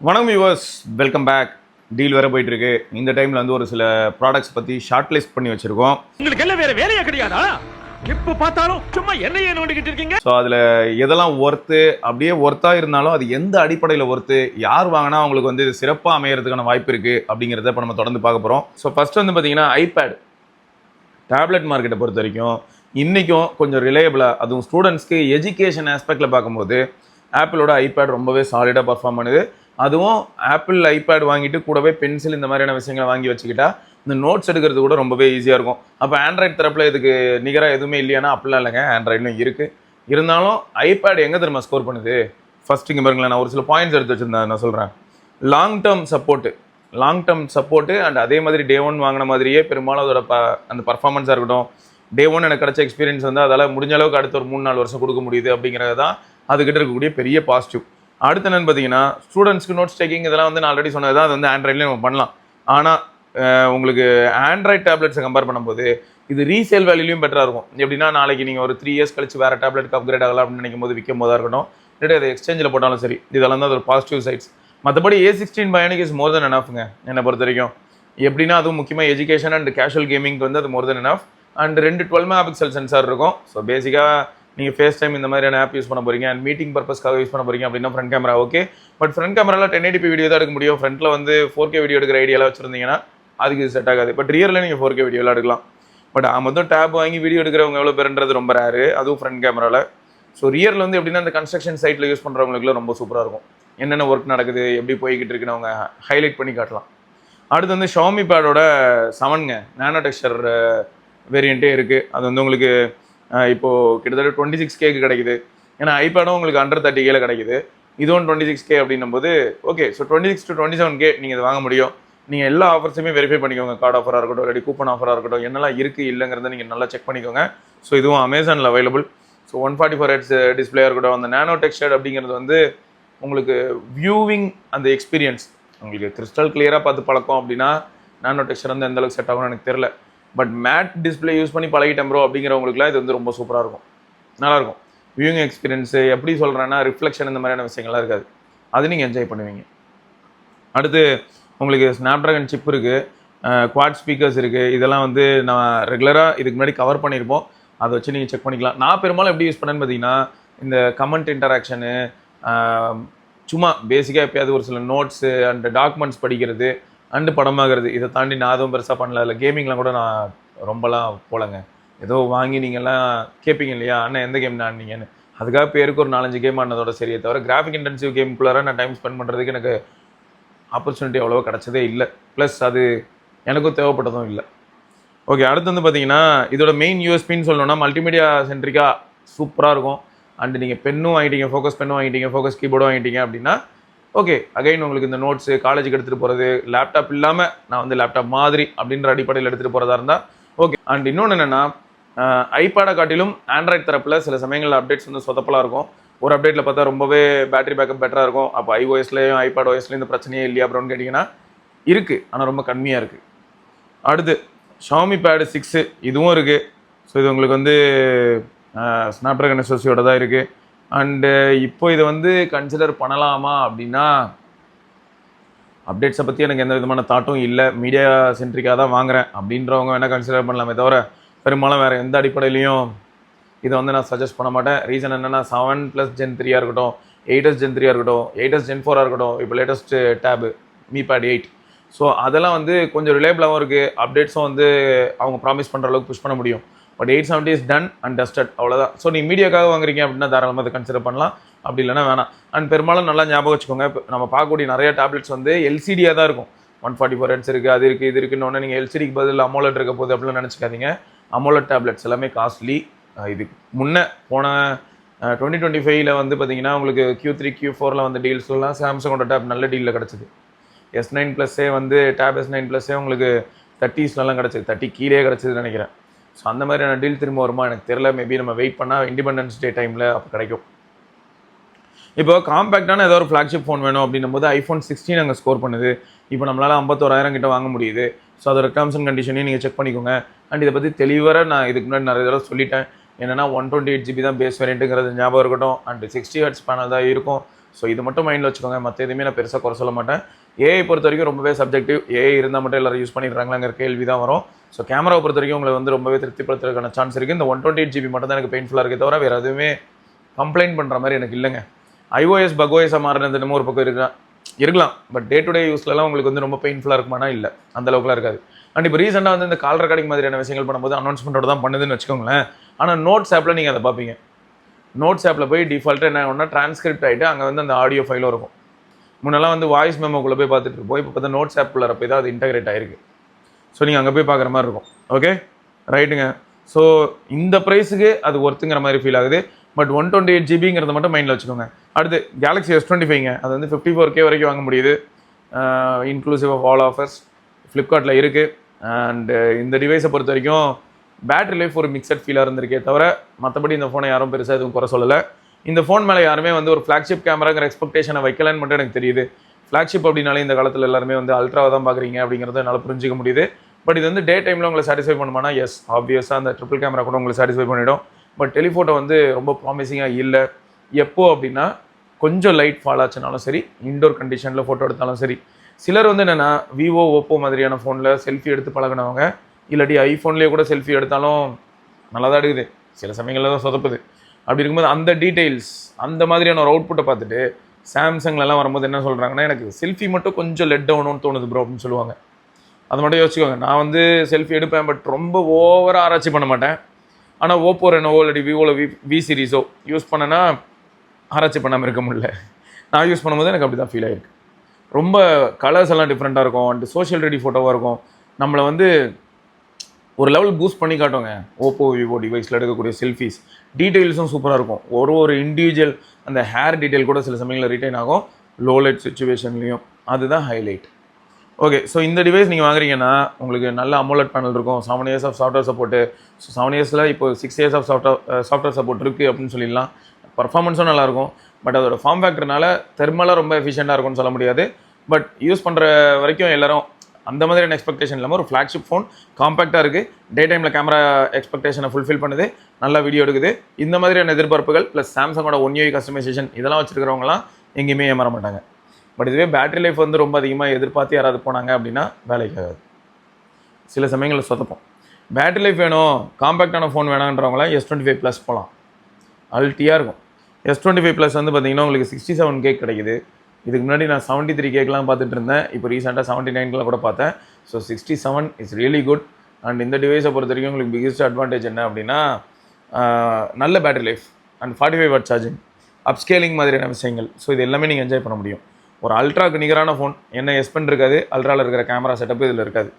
வணக்கம் viewers, welcome back. Deal வேற போயிட்டு இருக்கு. இந்த டைம்ல வந்து ஒரு சில ப்ராடக்ட்ஸ் பத்தி ஷார்ட் லிஸ்ட் பண்ணி வச்சிருக்கோம். உங்களுக்கு எல்லாம் வேற வேலையா கிடையாதா? எப்ப பார்த்தாலும் சும்மா என்னையே நோண்டிக்கிட்டு இருக்கீங்க. ஸோ அதில் எதெல்லாம் ஒர்த்து, அப்படியே ஒர்த்தாக இருந்தாலும் அது எந்த அடிப்படையில் ஒர்த்து, யார் வாங்கினா அவங்களுக்கு வந்து இது சிறப்பாக அமையறதுக்கான வாய்ப்பு இருக்குது அப்படிங்கிறத இப்போ நம்ம தொடர்ந்து பார்க்க போகிறோம். ஸோ ஃபர்ஸ்ட் வந்து பார்த்தீங்கன்னா ஐபேட் டேப்லெட் மார்க்கெட்டை பொறுத்த வரைக்கும் இன்றைக்கும் கொஞ்சம் ரிலையபிளாக, அதுவும் ஸ்டூடெண்ட்ஸ்க்கு எஜுகேஷன் ஆஸ்பெக்டில் பார்க்கும்போது ஆப்பிளோட ஐபேட் ரொம்பவே சாலிடாக பர்ஃபார்ம் பண்ணுது. அதுவும் ஆப்பிள் ஐபேட் வாங்கிட்டு கூடவே பென்சில் இந்த மாதிரியான விஷயங்களை வாங்கி வச்சுக்கிட்டா இந்த நோட்ஸ் எடுக்கிறது கூட ரொம்பவே ஈஸியாக இருக்கும். அப்போ ஆண்ட்ராய்டு தரப்பில் இதுக்கு நிகராக எதுவுமே இல்லையானா அப்படிலாம் இல்லைங்க, ஆண்ட்ராய்டும் இருக்குது. இருந்தாலும் ஐபேட் எங்கே தெரியுமா ஸ்கோர் பண்ணுது? ஃபர்ஸ்ட் இங்கே பாருங்களேன், நான் ஒரு சில பாயிண்ட்ஸ் எடுத்து வச்சுருந்தேன். நான் சொல்கிறேன், லாங் டேர்ம் சப்போர்ட்டு அண்ட் அதே மாதிரி டே ஒன் வாங்கின மாதிரியே பெரும்பாலும் அதோட அந்த பர்ஃபார்மன்ஸாக இருக்கட்டும், டே ஒன் எனக்கு கிடச்ச எக்ஸ்பீரியன்ஸ் வந்து அதால் முடிஞ்ச அளவுக்கு அடுத்த ஒரு 3-4 வருஷம் கொடுக்க முடியுது அப்படிங்கிறது தான் அதுக்கிட்ட இருக்கக்கூடிய பெரிய பாசிட்டிவ். அடுத்து என்னன்னு பார்த்தீங்கன்னா, ஸ்டூடெண்ட்ஸ்க்கு நோட்ஸ் டேக்கிங் இதெல்லாம் வந்து நான் ஆல்ரெடி சொன்னது தான். அது வந்து ஆண்ட்ராய்ட்லேயும் நம்ம பண்ணலாம். ஆனால் உங்களுக்கு ஆண்ட்ராய்ட் டேப்லெட்ஸை கம்பேர் பண்ணும்போது இது ரீசேல் வேல்யூலையும் பெட்டராக இருக்கும். எப்படின்னா, நாளைக்கு நீங்கள் ஒரு 3 இயர்ஸ் கழிச்சு வேறு டேப்லெட்டுக்கு அப்கிரேட் ஆகலாம் அப்படின்னு நினைக்கும் போது விற்கும் போதாக இருக்கட்டும், இல்லாட்டி அதை எக்ஸ்சேஞ்சில் போட்டாலும் சரி, இதெல்லாம் தான் அதோட பாசிட்டிவ் சைட்ஸ். மற்றபடி A16 Bionic இஸ் மோர் தென் எனஃப்ங்க என்னை பொறுத்த வரைக்கும். எப்படின்னா, அதுவும் முக்கியமாக எஜுகேஷன் அண்ட் கேஷுவல் கேமிங்க்கு வந்து அது மோர் தென் எனஃப். அண்ட் 2 12 மெகாபிக்சல் சென்சார் இருக்கும். ஸோ பேசிக்காக நீங்கள் ஃபேஸ் டைம் இந்த மாதிரியான ஆப் யூஸ் பண்ண போகிறீங்க அண்ட் மீட்டிங் பர்பஸ்க்காக யூஸ் பண்ண போகிறீங்க அப்படின்னா front camera okay. But front கேமராவில் 1080p வீடியோ தான் எடுக்க முடியும். ஃப்ரண்ட்டில் வந்து 4K வீடியோ எடுக்கிற ஐடியாவில் வச்சுருந்தீங்கன்னா அதுக்கு செட் ஆகாது. பட் ரியரில் நீங்கள் 4K வீடியோலாம் எடுக்கலாம். பட் மொத்தம் டேப் வாங்கி வீடியோ எடுக்கிறவங்க எவ்வளோ பேருன்றது ரொம்ப ரேரு, அதுவும் ஃப்ரண்ட் கேமராவில். ஸோ ரியரில் வந்து எப்படின்னா அந்த கன்ஸ்ட்ரக்ஷன் சைட்டில் யூஸ் பண்ணுறவங்களுக்குலாம் ரொம்ப சூப்பராக இருக்கும். என்னென்ன ஒர்க் நடக்குது, எப்படி போய்கிட்டு இருக்குன்னு அவங்க ஹைலைட் பண்ணி காட்டலாம். அடுத்து வந்து ஷாமி பேடோட 7ங்க நானோ டெக்ஸ்சர் வேரியண்ட்டே இருக்குது. அது வந்து உங்களுக்கு இப்போது கிட்டத்தட்ட 26K கிடைக்குது. ஏன்னா ஐபேடும் உங்களுக்கு அண்டர் 30K கிடைக்குது. இதுவும் 26K அப்படின்னும்போது ஓகே. ஸோ 26 to 27K நீங்கள் இதை வாங்க முடியும். நீங்கள் எல்லா ஆஃபர்ஸுமே வெரிஃபை பண்ணிக்கோங்க. கார்டு ஆஃபராக இருக்கட்டும், இல்லாட்டி கூப்பன் ஆஃபராக இருக்கட்டும், என்னெல்லாம் இருக்குது இல்லைங்கிறத நீங்கள் நல்லா செக் பண்ணிக்கோங்க. ஸோ இதுவும் அமேசானில் அவைலபிள். ஸோ 144Hz டிஸ்பிளேயாக இருக்கட்டும், அந்த நானோ டெக்ஸ்சர் அப்படிங்கிறது வந்து உங்களுக்கு வியூவிங் அந்த எக்ஸ்பீரியன்ஸ் உங்களுக்கு கிறிஸ்டல் கிளியராக பார்த்து பழக்கம் அப்படின்னா நானோ டெக்ஸ்சர் வந்து எந்தளவுக்கு செட் ஆகும்னு எனக்கு தெரில. பட் மேட் டிஸ்பிளே யூஸ் பண்ணி பழகிட்டேன் ப்ரோ அப்படிங்கிறவங்களுக்குலாம் இது வந்து ரொம்ப சூப்பராக இருக்கும், நல்லாயிருக்கும். வியூவிங் எக்ஸ்பீரியன்ஸு எப்படி சொல்கிறேன்னா, ரிஃப்ளெக்ஷன் இந்த மாதிரியான விஷயங்கள்லாம் இருக்காது. அது நீங்கள் என்ஜாய் பண்ணுவீங்க. அடுத்து உங்களுக்கு ஸ்னாப்ட்ராகன் சிப் இருக்குது, குவாட் ஸ்பீக்கர்ஸ் இருக்குது. இதெல்லாம் வந்து நான் ரெகுலராக இதுக்கு முன்னாடி கவர் பண்ணியிருப்போம். அதை வச்சு நீங்கள் செக் பண்ணிக்கலாம். நான் பெரும்பாலும் எப்படி யூஸ் பண்ணேன்னு பார்த்தீங்கன்னா, இந்த கமெண்ட் இன்டராக்ஷனு, சும்மா பேசிக்காக எப்போயாவது ஒரு சில நோட்ஸு அண்ட் டாக்குமெண்ட்ஸ் படிக்கிறது அண்டு படமாகிறது, இதை தாண்டி நான் அதுவும் பெருசாக பண்ணல. இல்லை கேமிங்லாம் கூட நான் ரொம்பலாம் போகலங்க. ஏதோ வாங்கி நீங்கள்லாம் கேட்பீங்க இல்லையா, அண்ணன் எந்த கேம் ஆடினீங்கன்னு, அதுக்காக பேருக்கு ஒரு 4-5 கேம் ஆனதோட சரியே தவிர கிராஃபிக் இன்டென்சிவ் கேமுக்குள்ளார நான் டைம் ஸ்பெண்ட் பண்ணுறதுக்கு எனக்கு ஆப்பர்ச்சுனிட்டி அவ்வளோவா கிடச்சதே இல்லை. ப்ளஸ் அது எனக்கும் தேவைப்பட்டதும் இல்லை. ஓகே. அடுத்து வந்து பார்த்தீங்கன்னா, இதோட மெயின் யூஎஸ்பின்னு சொல்லணும்னா மல்டிமீடியா சென்ட்ரிக்காக சூப்பராக இருக்கும். அண்டு நீங்கள் பென்னும் வாங்கிட்டீங்க, ஃபோக்கஸ் பென்னும் வாங்கிட்டீங்க, ஃபோக்கஸ் கீபோர்டும் வாங்கிட்டீங்க அப்படின்னா ஓகே. அகைன் உங்களுக்கு இந்த நோட்ஸு காலேஜுக்கு எடுத்துகிட்டு போகிறது, லேப்டாப் இல்லாமல் நான் வந்து லேப்டாப் மாதிரி அப்படின்ற அடிப்படையில் எடுத்துகிட்டு போகிறதா இருந்தால் ஓகே. அண்ட் இன்னொன்று என்னென்னா, ஐபேடை காட்டிலும் ஆண்ட்ராய்ட் தரப்பில் சில சமயங்களில் அப்டேட்ஸ் வந்து சொதப்பலாக இருக்கும். ஒரு அப்டேட்டில் பார்த்தா ரொம்பவே பேட்டரி பேக்கப் பெட்டராக இருக்கும். அப்போ iOSலேயும் ஐபேட் OSலேயும் இந்த பிரச்சனையே இல்லையா அப்படின்னு கேட்டிங்கன்னா இருக்குது, ஆனால் ரொம்ப கம்மியாக இருக்குது. அடுத்து ஷாமி பேடு 6 இதுவும் இருக்குது. ஸோ இது உங்களுக்கு வந்து ஸ்னாப்ட்ராகன் SoCயோட தான் இருக்குது. அண்டு இப்போ இதை வந்து கன்சிடர் பண்ணலாமா அப்படின்னா, அப்டேட்ஸை பற்றி எனக்கு எந்த விதமான தாட்டும் இல்லை. மீடியா சென்ட்ரிக்காக தான் வாங்குகிறேன் அப்படின்றவங்க வேணால் கன்சிடர் பண்ணலாமே தவிர பெரும்பாலும் வேறு எந்த அடிப்படையிலையும் இதை வந்து நான் சஜஸ்ட் பண்ண மாட்டேன். ரீசன் என்னென்னா, 7+ Gen 3 இருக்கட்டும், 8s Gen 3 இருக்கட்டும், 8s Gen 4 இருக்கட்டும், இப்போ latest tab Mi Pad 8. So அதெல்லாம் வந்து கொஞ்சம் ரிலேபிளாகவும் இருக்குது. அப்டேட்ஸும் வந்து அவங்க ப்ராமிஸ் பண்ணுற அளவுக்கு புஷ் பண்ண முடியும். But 870 is done and dusted, அவ்வளோதான். ஸோ நீங்கள் மீடியாக்காக வாங்குறீங்க அப்படின்னா தாராளமாக அதை கன்சிடர் பண்ணலாம், அப்படி இல்லைனா வேணாம். அண்ட் பெரும்பாலும் நல்லா ஞாபகம் வச்சுக்கோங்க, இப்போ நம்ம பார்க்கக்கூடிய நிறைய டேப்லெட்ஸ் வந்து LCDயாக தான் இருக்கும். 144Hz இருக்குது, அது இருக்குது, இது இருக்குன்னு ஒன்று. நீங்கள் LCDக்கு பதில் AMOLED இருக்க போகுது அப்படிலாம் நினச்சிக்காதீங்க. AMOLED டேப்லெட்ஸ் எல்லாமே காஸ்ட்லி. இதுக்கு முன்னே போன 2025 வந்து பார்த்தீங்கன்னா உங்களுக்கு Q3 Q4 வந்து டீல்ஸ்லாம் சாம்சங்கோட டேப் நல்ல டீலில் கிடச்சிது. S9+ஏ வந்து டேப் S9+ஏ உங்களுக்கு 30ஸ்லாம் கிடச்சிது, 30 கீழே கிடச்சிதுன்னு நினைக்கிறேன். ஸோ அந்த மாதிரியான டீல் திரும்ப வருமா எனக்கு தெரியல. மேபி நம்ம வெயிட் பண்ணால் இண்டிபெண்டன்ஸ் டே டைமில் அப்போ கிடைக்கும். இப்போ காம்பேக்டான ஏதோ ஒரு ஃப்ளாக்ஷிப் ஃபோன் வேணும் அப்படின்னும் போது iPhone 16 அங்கே ஸ்கோர் பண்ணுது. இப்போ நம்மளால் 51,000 கிட்ட வாங்க முடியுது. ஸோ அதோட டேர்ம்ஸ் அண்ட் கண்டிஷனையும் நீங்கள் செக் பண்ணிக்கோங்க. அண்ட் இதை பற்றி தெளிவாக நான் இதுக்கு முன்னாடி நிறைய தடவை சொல்லிட்டேன். என்னென்னா 128GB தான் பேஸ் வேரியண்ட்டுங்கிறது ஞாபகம் இருக்கட்டும். அண்ட் 60Hz பேனல் தான் இருக்கும். ஸோ இது மட்டும் மைண்டில் வச்சுக்கோங்க. மற்ற எதுவுமே நான் பெருசாக குறை சொல்ல மாட்டேன். ஏஐ பொறுத்த வரைக்கும் ரொம்பவே சப்ஜெக்டிவ். ஏஐ இருந்தால் மட்டும் எல்லாரும் யூஸ் பண்ணிடுறாங்களாங்கிற கேள்வி தான் வரும். ஸோ கேமராவை பொறுத்த வரைக்கும் உங்களை வந்து ரொம்பவே திருப்திப்படுத்துறதுக்கான சான்ஸ் இருக்குது. இந்த 128 GB மட்டும் தான் எனக்கு பெயின்ஃபுல்லாக இருக்கே தவிர வேறு எதுவுமே கம்ப்ளைண்ட் பண்ணுற மாதிரி எனக்கு இல்லைங்க. iOS பக்ஓஎஸாக மாறினது என்னமோ ஒரு பக்கம் இருக்கலாம். பட் டே டு டே யூஸ்லலாம் உங்களுக்கு வந்து ரொம்ப பெயின்ஃபுல்லாக இருக்குமானா இல்லை, அந்த அளவுக்குலாம் இருக்காது. அண்ட் இப்போ ரீசெண்டாக வந்து இந்த கால் ரெக்கார்டிங் மாதிரியான விஷயங்கள் பண்ணும்போது அனௌன்ஸ்மெண்ட்டோட தான் பண்ணுதுன்னு வச்சுக்கோங்களேன். ஆனால் நோட்ஸ் ஆப்பில் நீங்கள் அதை பார்ப்பீங்க. நோட்ஸ் ஆப்பில் போய் டிஃபால்ட்டாக என்ன ஒன்றா டிரான்ஸ்கிரிப்ட் ஆகிட்டு அங்கே வந்து அந்த ஆடியோ ஃபைலும் இருக்கும். முன்னெல்லாம் வந்து வாய்ஸ் மெமோக்குள்ளே போய் பார்த்துட்டு இருப்போம். இப்போ பார்த்தா நோட்ஸ் ஆப்புக்குள்ளே போய் தான் அது இன்டகிரேட் ஆகிருக்கு. ஸோ நீங்கள் அங்கே போய் பார்க்குற மாதிரி இருக்கும். ஓகே ரைட்டுங்க. ஸோ இந்த ப்ரைஸுக்கு அது ஒர்த்துங்கிற மாதிரி ஃபீல் ஆகுது. பட் 128 GBங்கிறத மட்டும் மைண்டில் வச்சுக்கோங்க. அடுத்து கேலக்ஸி S25ங்க, அது வந்து 54K வரைக்கும் வாங்க முடியுது, இன்க்ளூசிவ் ஆஃப் ஆல் ஆஃபர்ஸ் ஃப்ளிப்கார்ட்டில் இருக்குது. அண்டு இந்த டிவைஸை பொறுத்த வரைக்கும் பேட்டரி லைஃப் ஒரு மிக்சட் ஃபீலாக இருந்திருக்கே தவிர மற்றபடி இந்த ஃபோனை யாரும் பெருசாக எதுவும் குறை சொல்லலை. இந்த ஃபோன் மேலே யாருமே வந்து ஒரு ஃப்ளாக்ஷிப் கேமராங்கிற எக்ஸ்பெக்டேஷனை வைக்கலன்னு மட்டும் எனக்கு தெரியுது. ஃப்ளாக்ஷிப் அப்படின்னாலே இந்த காலத்தில் எல்லாருமே வந்து அல்ட்ராவை தான் பார்க்குறீங்க அப்படிங்கிறத என்னால் புரிஞ்சிக்க முடியுது. பட் இது வந்து டே டைமில் உங்களை சாட்டிஸ்ஃபை பண்ணுமானா எஸ், ஆப்வியஸாக அந்த ட்ரிபிள் கேமரா கூட உங்களை சாட்டிஸ்ஃபை பண்ணிவிடும். பட் டெலிஃபோட்டோ வந்து ரொம்ப ப்ராமிசிங்காக இல்லை. எப்போ அப்படின்னா கொஞ்சம் லைட் ஃபால் ஆச்சுனாலும் சரி, இன்டோர் கண்டிஷனில் ஃபோட்டோ எடுத்தாலும் சரி. சிலர் வந்து என்னென்னா விவோ ஓப்போ மாதிரியான ஃபோனில் செல்ஃபி எடுத்து பழகினவங்க, இல்லாட்டி ஐஃபோன்லேயே கூட செல்ஃபி எடுத்தாலும் நல்லா தான் எடுக்குது, சில சமயங்களில் தான் சொதப்புது. அப்படி இருக்கும்போது அந்த டீட்டெயில்ஸ் அந்த மாதிரியான ஒரு அவுட்புட்டை பார்த்துட்டு சாம்சங்லலாம் வரும்போது என்ன சொல்கிறாங்கன்னா, எனக்கு செல்ஃபி மட்டும் கொஞ்சம் லெட் டவுனுன்னு தோணுது ப்ரோ அப்படின்னு சொல்லுவாங்க. அதை மட்டும் யோசிச்சுக்கோங்க. நான் வந்து செல்ஃபி எடுப்பேன், பட் ரொம்ப ஓவராக ஆராய்ச்சி பண்ண மாட்டேன். ஆனால் ஓப்போ ரெனோவோ இல்லாட்டி விவோவில் வி சீரிஸோ யூஸ் பண்ணேன்னா ஆராய்ச்சி பண்ணாமல் இருக்க முடியல. நான் யூஸ் பண்ணும்போது எனக்கு அப்படி தான் ஃபீல் ஆகிருக்கு. ரொம்ப கலர்ஸ் எல்லாம் டிஃப்ரெண்ட்டாக இருக்கும். அண்ட் சோஷியல் ரெடி ஃபோட்டோவாக இருக்கும். நம்மளை வந்து ஒரு லெவல் பூஸ்ட் பண்ணி காட்டுவாங்க ஓப்போ விவோ டிவைஸில் எடுக்கக்கூடிய செல்ஃபீஸ். டீட்டெயில்ஸும் சூப்பராக இருக்கும். ஒரு இண்டிவிஜுவல் அந்த ஹேர் டீட்டெயில் கூட சில சமயங்களில் ரிட்டைன் ஆகும் லோ லைட் சுச்சுவேஷன்லேயும். அதுதான் ஹைலைட். ஓகே, ஸோ இந்த டிவைஸ் நீங்கள் வாங்குறீங்கன்னா உங்களுக்கு நல்ல அமோலட் பேனல் இருக்கும், 7 years of software support. So 7 yearsல இப்போ 6 years ஆஃப் சாஃப்ட்வேர் சப்போர்ட் இருக்குது அப்படின்னு சொல்லிடலாம். பர்ஃபார்மன்ஸும் நல்லாயிருக்கும். பட் அதோட ஃபார்ம் ஃபேக்டர்னால தெர்மலாக ரொம்ப எஃபிஷியண்ட்டாக இருக்கும்னு சொல்ல முடியாது. பட் யூஸ் பண்ணுற வரைக்கும் எல்லாரும் அந்த மாதிரியான எக்ஸ்பெக்டேஷன் இல்லாமல் ஒரு ஃப்ளாக்ஷிப் ஃபோன், காம்பேக்டாக இருக்குது, டே டைமில் கேமரா எக்ஸ்பெக்டேஷனை ஃபுல்ஃபில் பண்ணுது, நல்லா வீடியோ எடுக்குது. இந்த மாதிரியான எதிர்பார்ப்புகள் ப்ளஸ் சாம்சங்கோட 1 UI கஸ்டமைசேஷன் இதெல்லாம் வச்சுருக்கிறவங்களாம் எங்கேயுமே ஏமாற மாட்டாங்க. பட் இதுவே பேட்டரி லைஃப் வந்து ரொம்ப அதிகமாக எதிர்பார்த்து யாராவது போனாங்க அப்படின்னா வேலைக்கு ஆகாது. சில சமயங்களில் சொதப்போம். பேட்டரி லைஃப் வேணும், காம்பேக்டான ஃபோன் வேணான்றவங்களாம் S25+ போகலாம், அல்ட்டியாக இருக்கும். S25+ வந்து பார்த்திங்கன்னா உங்களுக்கு 67K கிடைக்குது. இதுக்கு முன்னாடி நான் 73Kலாம் பார்த்துட்டு இருந்தேன். இப்போ ரீசெண்டாக 79 கூட பார்த்தேன். So 67 is really good. And இந்த டிவைஸை பொறுத்த வரைக்கும் உங்களுக்கு பிகெஸ்ட் அட்வான்டேஜ் என்ன அப்படின்னா நல்ல battery life and 45 watt charging, upscaling மாதிரியான விஷயங்கள். ஸோ இது எல்லாமே நீங்கள் என்ஜாய் பண்ண முடியும். ஒரு அல்ட்ராக்கு நிகரான ஃபோன் என்ன S Pen இருக்காது, அல்ட்ராவில் இருக்கிற கேமரா செட்டப் இதில் இருக்காது.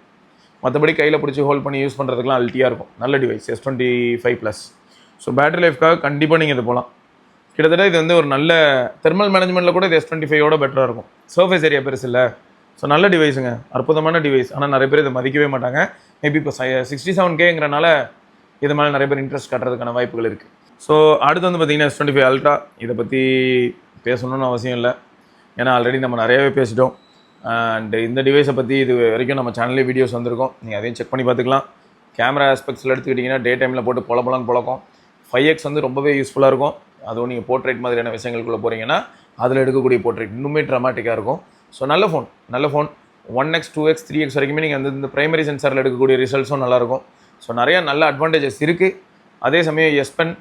மற்றபடி கையில் பிடிச்சி ஹோல்ட் பண்ணி யூஸ் பண்ணுறதுக்குலாம் அல்ட்டியாக இருக்கும். நல்ல டிவைஸ் S25+. ஸோ பேட்டரி லைஃப்க்காக கண்டிப்பாக நீங்கள் இது போகலாம். கிட்டத்தட்ட இது வந்து ஒரு நல்ல தெர்மல் மேனேஜ்மெண்ட்டில் கூட இது S25 பெட்டராக இருக்கும். சர்ஃபேஸ் ஏரியா பெருசு இல்லை. ஸோ நல்ல டிவைஸுங்க, அற்புதமான டிவைஸ். ஆனால் நிறைய பேர் இதை மதிக்கவே மாட்டாங்க. மேபி இப்போ 67Kங்கிறனால இது மேலே நிறைய பேர் இன்ட்ரெஸ்ட் காட்டுறதுக்கான வாய்ப்புகள் இருக்குது. ஸோ அடுத்து வந்து பார்த்திங்கன்னா S25 அல்ட்ரா. இதை பற்றி பேசணும்னு அவசியம் இல்லை, ஏன்னா ஆல்ரெடி நம்ம நிறையவே பேசிட்டோம். அண்ட் இந்த டிவைஸை பற்றி இது வரைக்கும் நம்ம சேனல்லே வீடியோஸ் வந்திருக்கோம், நீங்கள் அதையும் செக் பண்ணி பார்த்துக்கலாம். கேமரா ஆஸ்பெக்ட்ஸில் எடுத்துக்கிட்டிங்கன்னா டே டைமில் போட்டு பொலப்பொலன்னு பொழக்கும். 5X வந்து ரொம்பவே யூஸ்ஃபுல்லாக இருக்கும். அதுவும் நீங்கள் போர்ட்ரேட் மாதிரியான விஷயங்களுக்குள்ளே போகிறீங்கன்னா அதில் எடுக்கக்கூடிய போர்ட்ரேட் இன்னுமே ட்ராமாட்டிக்காக இருக்கும். ஸோ நல்ல ஃபோன் 1X 2X 3X வரைக்குமே நீங்கள் இந்த பிரைமரி சென்சாரில் எடுக்கக்கூடிய ரிசல்ட்ஸும் நல்லாயிருக்கும். ஸோ நிறையா நல்ல அட்வான்டேஜஸ் இருக்குது. அதே சமயம் S Pen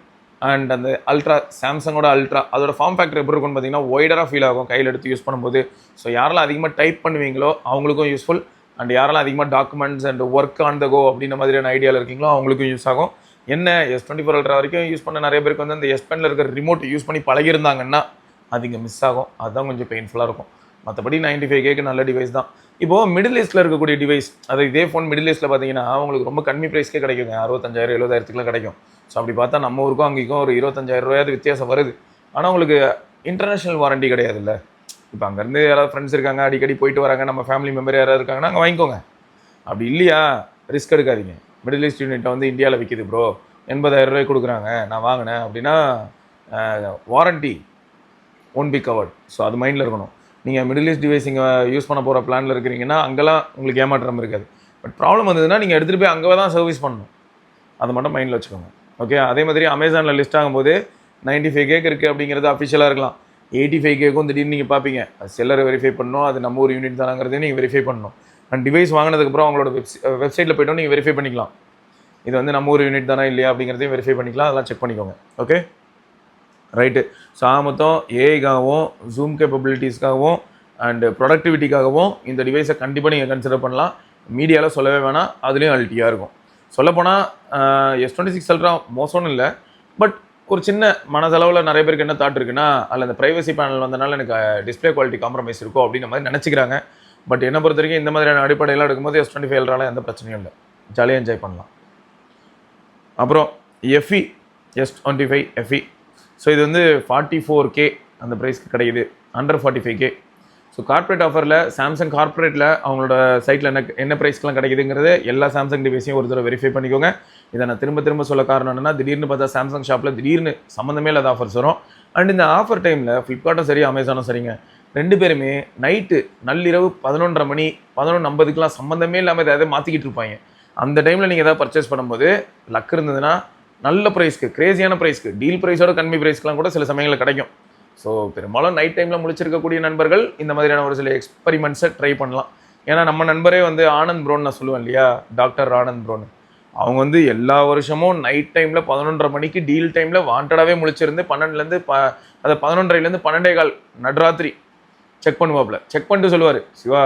அண்ட் அந்த அல்ட்ரா, சாம்சங்கோட அல்ட்ரா, அதோட ஃபார்ம் ஃபேக்டர் எப்படி இருக்கும்னு பார்த்தீங்கன்னா ஒய்டராக ஃபீல் ஆகும் கையில் எடுத்து யூஸ் பண்ணும்போது. ஸோ யாரெல்லாம் அதிகமாக டைப் பண்ணுவீங்களோ அவங்களுக்கும் யூஸ்ஃபுல். அண்ட் யாரெல்லாம் அதிகமாக documents and work on the go அப்படின்ற மாதிரியான ஐடியாவில் இருக்கீங்களோ அவங்களுக்கும் யூஸ் ஆகும். என்ன S24 அல்ட்ரா வரைக்கும் யூஸ் பண்ண நிறைய பேருக்கு வந்து அந்த S Penல இருக்கிற ரிமோட் யூஸ் பண்ணி பழகிருந்தாங்கன்னா அது இங்கே மிஸ் ஆகும். அதுதான் கொஞ்சம் பெயின்ஃபுல்லாக இருக்கும். மற்றபடி 95Kக்கு நல்ல டிவைஸ் தான். இப்போது மிடில் ஈஸ்ட்டில் இருக்கக்கூடிய டிவைஸ், அது இதே ஃபோன் மிடில் ஈஸ்ட்டில் பார்த்தீங்கன்னா அவங்களுக்கு ரொம்ப கம்மி ப்ரைஸ்க்கே கிடைக்குங்க. 65,000 70,000 கிடைக்கும். ஸோ அப்படி பார்த்தா நம்ம ஊருக்கும் அங்கேயும் ஒரு 25,000 ரூபாயாவது வித்தியாசம் வருது. ஆனால் உங்களுக்கு இன்டர்நேஷ்னல் வாரண்டி கிடையாது இல்லை. இப்போ அங்கேருந்து யாராவது ஃப்ரெண்ட்ஸ் இருக்காங்க, அடிக்கடி போயிட்டு வராங்க, நம்ம ஃபேமிலி மெம்பர் யாராவது இருக்காங்கன்னா அங்கே வாங்கிக்கோங்க. அப்படி இல்லையா ரிஸ்க் எடுக்காதீங்க. மிடில் ஈஸ்ட் யூனிட்டை வந்து இந்தியாவில் விற்கிது ப்ரோ, 80,000 ரூபாய் கொடுக்குறாங்க, நான் வாங்கினேன் அப்படின்னா warranty one be covered. So அது மைண்டில் இருக்கணும். நீங்கள் மிடில் ஈஸ்ட் டிவைஸ் இங்கே யூஸ் பண்ண போகிற பிளானில் இருக்கிறீங்கன்னா அங்கெல்லாம் உங்களுக்கு ஏமாற்றம் இருக்காது. பட் ப்ராப்ளம் வந்ததுன்னா நீங்கள் எடுத்துகிட்டு போய் அங்கே தான் சர்வீஸ் பண்ணணும். அதை மட்டும் மைண்டில் வச்சுக்கோங்க. ஓகே, அதே மாதிரி அமேசானில் லிஸ்ட் ஆகும்போது 95K இருக்குது அப்படிங்கிறது அஃபிஷியலாக இருக்கலாம். 85K திடீர்னு நீங்கள் பார்ப்பீங்க. அது செல்லரை வெரிஃபை பண்ணணும், அது நம்ம ஒரு யூனிட் தானாங்கிறதையும் நீங்கள் வெரிஃபை பண்ணணும். அண்ட் டிவைஸ் வாங்கினதுக்கப்புறம் அவங்களோட வெப்சைட்டில் போய்ட்டோம் நீங்கள் வெரிஃபை பண்ணிக்கலாம். இது வந்து நம்ம ஒரு யூனிட் தானே இல்லையா அப்படிங்கிறதையும் வெரிஃபை பண்ணிக்கலாம். அதெல்லாம் செக் பண்ணிக்கோங்க. Okay right. ஸோ மொத்தம் ஏஐக்காகவும் ஜூம் கேப்பபிலிட்டிஸ்க்காகவும் அண்டு ப்ரொடக்டிவிட்டிக்காகவும் இந்த டிவைஸை கண்டிப்பாக நீங்கள் கன்சிடர் பண்ணலாம். மீடியாவில் சொல்லவே வேணாம், அதுலேயும் அல்ட்டியாக இருக்கும். சொல்லப்போனால் S26 Ultra மோசம்னு இல்லை, பட் ஒரு சின்ன மனதளவில் நிறைய பேருக்கு என்ன தாட் இருக்குன்னா, அதில் அந்த ப்ரைவசி பேனல் வந்தனால எனக்கு டிஸ்பிளே குவாலிட்டி காம்ப்ரமைஸ் இருக்கும் அப்படின்ற மாதிரி நினச்சிக்கிறாங்க. பட் என்னை பொறுத்த வரைக்கும் இந்த மாதிரியான அடிப்படையெல்லாம் எடுக்கும்போது S25 Ultraல எந்த பிரச்சனையும் இல்லை, ஜாலியாக என்ஜாய் பண்ணலாம். அப்புறம் FE S25 FE. ஸோ இது வந்து 44K அந்த ப்ரைஸ்க்கு கிடைக்குது, அண்டர் 45K. ஸோ கார்ப்பரேட் ஆஃபரில் சாம்சங் கார்ப்பரேட்டில் அவங்களோட சைட்டில் என்ன ப்ரைஸ்க்கெலாம் கிடைக்குதுங்கிறது எல்லா சாம்சங் டிவைஸையும் ஒரு தடவை வெரிஃபை பண்ணிக்கோங்க. இதை நான் திரும்ப சொல்ல காரணம் என்னென்னா, திடீர்னு பார்த்தா சாம்சங் ஷாப்பில் திடீர்னு சம்மந்தமே இல்லாத ஆஃபர்ஸ் வரும். அண்ட் இந்த ஆஃபர் டைமில் ஃப்ளிப்கார்ட்டும் சரி அமேசானும் சரிங்க, 2 பேருமே நைட்டு நள்ளிரவு 11:30 மணி 11:50க்குலாம் சம்மந்தமே இல்லாமல் எதாவது மாற்றிக்கிட்டு இருப்பாங்க. அந்த டைமில் நீங்கள் எதாவது பர்ச்சேஸ் பண்ணும்போது லக் இருந்ததுன்னா நல்ல ப்ரைஸ்க்கு, கிரேசியான ப்ரைஸ்க்கு, டீல் ப்ரைஸோட கம்மி ப்ரைஸ்க்கெலாம் கூட சில சமயங்களில் கிடைக்கும். ஸோ பெரும்பாலும் நைட் டைமில் முழிச்சிருக்கக்கூடிய நண்பர்கள் இந்த மாதிரியான ஒரு சில எக்ஸ்பெரிமெண்ட்ஸை ட்ரை பண்ணலாம். ஏன்னா நம்ம நண்பரே வந்து ஆனந்த் ப்ரோன்னு நான் சொல்லுவேன் இல்லையா, டாக்டர் ஆனந்த் ப்ரோன்னு, அவங்க வந்து எல்லா வருஷமும் நைட் டைமில் 11:30 மணிக்கு டீல் டைமில் வாண்டடாகவே முழிச்சிருந்து 12லேருந்து 11:30லேருந்து 12:15 நடுராத்திரி செக் பண்ணுவாப்புல. செக் பண்ணிட்டு சொல்லுவார், சிவா